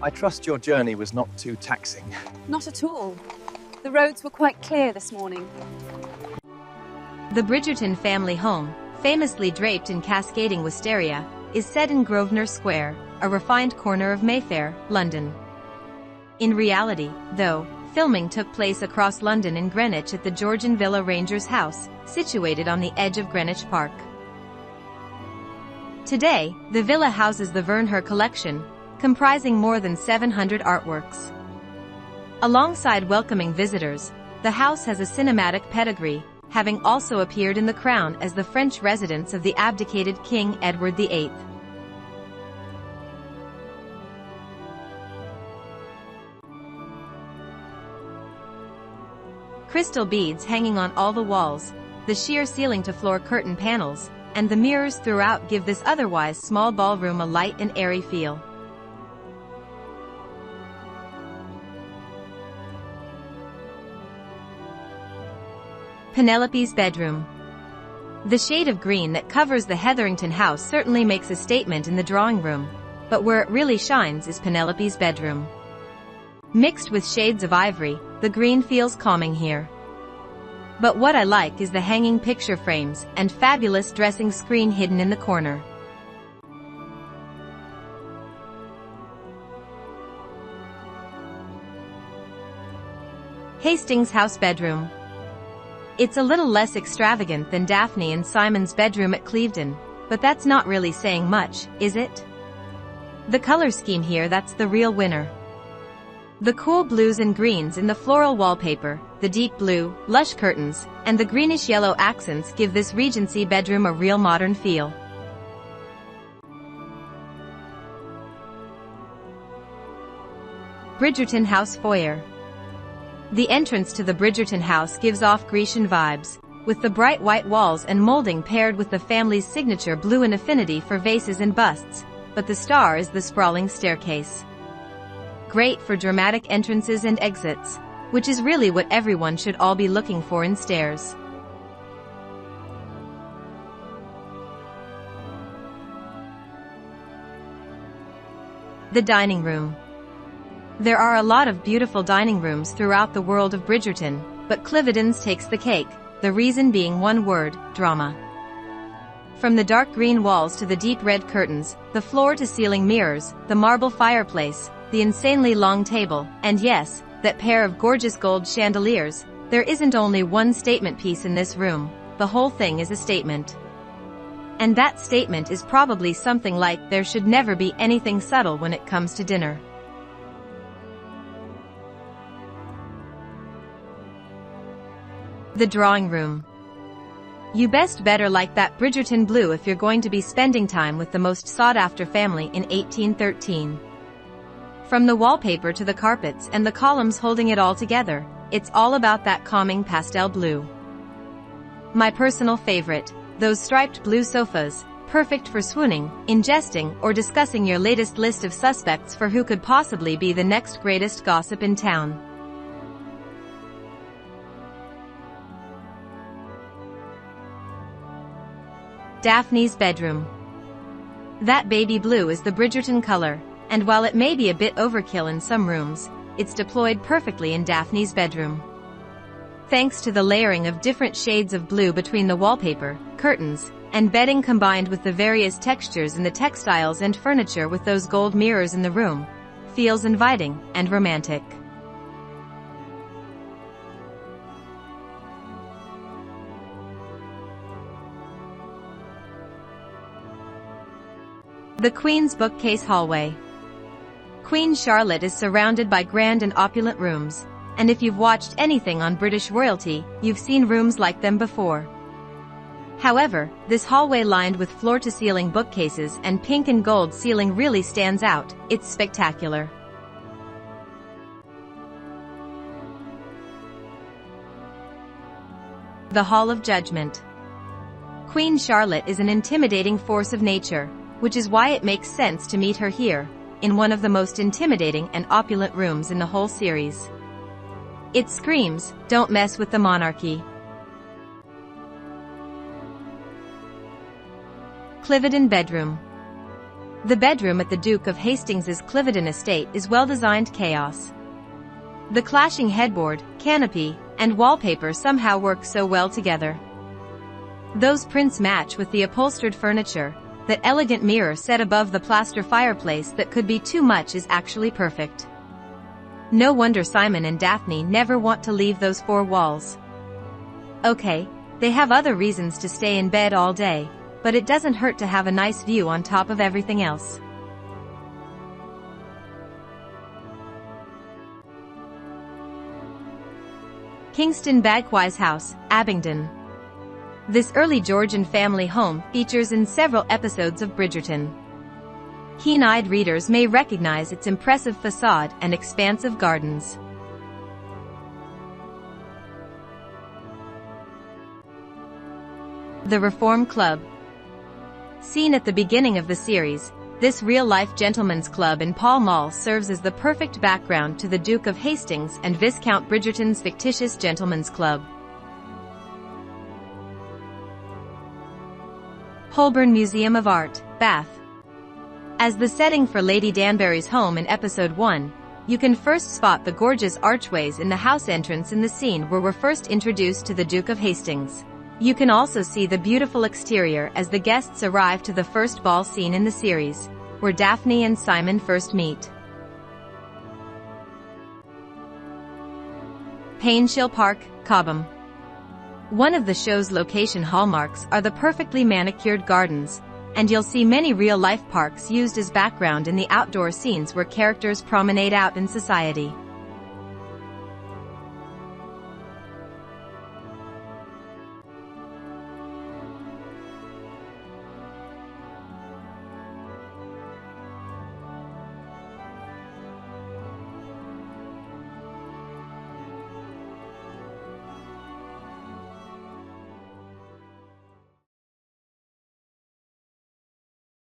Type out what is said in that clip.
I trust your journey was not too taxing. Not at all. The roads were quite clear this morning. The Bridgerton family home, famously draped in cascading wisteria, is set in Grosvenor Square, a refined corner of Mayfair, London. In reality, though, filming took place across London in Greenwich at the Georgian Villa Rangers house, situated on the edge of Greenwich Park. Today, the villa houses the Vernher collection, comprising more than 700 artworks. Alongside welcoming visitors, the house has a cinematic pedigree, having also appeared in The Crown as the French residence of the abdicated King Edward VIII. Crystal beads hanging on all the walls, the sheer ceiling-to-floor curtain panels, and the mirrors throughout give this otherwise small ballroom a light and airy feel. Penelope's bedroom. The shade of green that covers the Hetherington house certainly makes a statement in the drawing room, but where it really shines is Penelope's bedroom. Mixed with shades of ivory, the green feels calming here. But what I like is the hanging picture frames and fabulous dressing screen hidden in the corner. Hastings' house bedroom. It's a little less extravagant than Daphne and Simon's bedroom at Clevedon, but that's not really saying much, is it? The color scheme here, that's the real winner. The cool blues and greens in the floral wallpaper, the deep blue, lush curtains, and the greenish-yellow accents give this Regency bedroom a real modern feel. Bridgerton house foyer. The entrance to the Bridgerton house gives off Grecian vibes, with the bright white walls and molding paired with the family's signature blue and affinity for vases and busts, but the star is the sprawling staircase. Great for dramatic entrances and exits, which is really what everyone should all be looking for in stairs. The dining room. There are a lot of beautiful dining rooms throughout the world of Bridgerton, but Clevedon's takes the cake, the reason being one word: drama. From the dark green walls to the deep red curtains, the floor-to-ceiling mirrors, the marble fireplace, the insanely long table, and yes, that pair of gorgeous gold chandeliers, there isn't only one statement piece in this room, the whole thing is a statement. And that statement is probably something like, there should never be anything subtle when it comes to dinner. The drawing room. You best better like that Bridgerton blue if you're going to be spending time with the most sought-after family in 1813. From the wallpaper to the carpets and the columns holding it all together, it's all about that calming pastel blue. My personal favorite, those striped blue sofas, perfect for swooning, ingesting, or discussing your latest list of suspects for who could possibly be the next greatest gossip in town. Daphne's bedroom. That baby blue is the Bridgerton color, and while it may be a bit overkill in some rooms, it's deployed perfectly in Daphne's bedroom. Thanks to the layering of different shades of blue between the wallpaper, curtains, and bedding combined with the various textures in the textiles and furniture with those gold mirrors in the room, feels inviting and romantic. The Queen's bookcase hallway. Queen Charlotte is surrounded by grand and opulent rooms, and if you've watched anything on British royalty, you've seen rooms like them before. However, this hallway lined with floor-to-ceiling bookcases and pink and gold ceiling really stands out. It's spectacular. The Hall of Judgment. Queen Charlotte is an intimidating force of nature, which is why it makes sense to meet her here, in one of the most intimidating and opulent rooms in the whole series. It screams, "Don't mess with the monarchy." Clevedon bedroom. The bedroom at the Duke of Hastings' Cliveden estate is well-designed chaos. The clashing headboard, canopy, and wallpaper somehow work so well together. Those prints match with the upholstered furniture. That elegant mirror set above the plaster fireplace that could be too much is actually perfect. No wonder Simon and Daphne never want to leave those four walls. Okay, they have other reasons to stay in bed all day, but it doesn't hurt to have a nice view on top of everything else. Kingston Bagwise House, Abingdon. This early Georgian family home features in several episodes of Bridgerton. Keen-eyed readers may recognize its impressive facade and expansive gardens. The Reform Club. Seen at the beginning of the series, this real-life gentlemen's club in Pall Mall serves as the perfect background to the Duke of Hastings and Viscount Bridgerton's fictitious gentlemen's club. Holborn Museum of Art, Bath. As the setting for Lady Danbury's home in Episode 1, you can first spot the gorgeous archways in the house entrance in the scene where we're first introduced to the Duke of Hastings. You can also see the beautiful exterior as the guests arrive to the first ball scene in the series, where Daphne and Simon first meet. Painshill Park, Cobham. One of the show's location hallmarks are the perfectly manicured gardens, and you'll see many real-life parks used as background in the outdoor scenes where characters promenade out in society.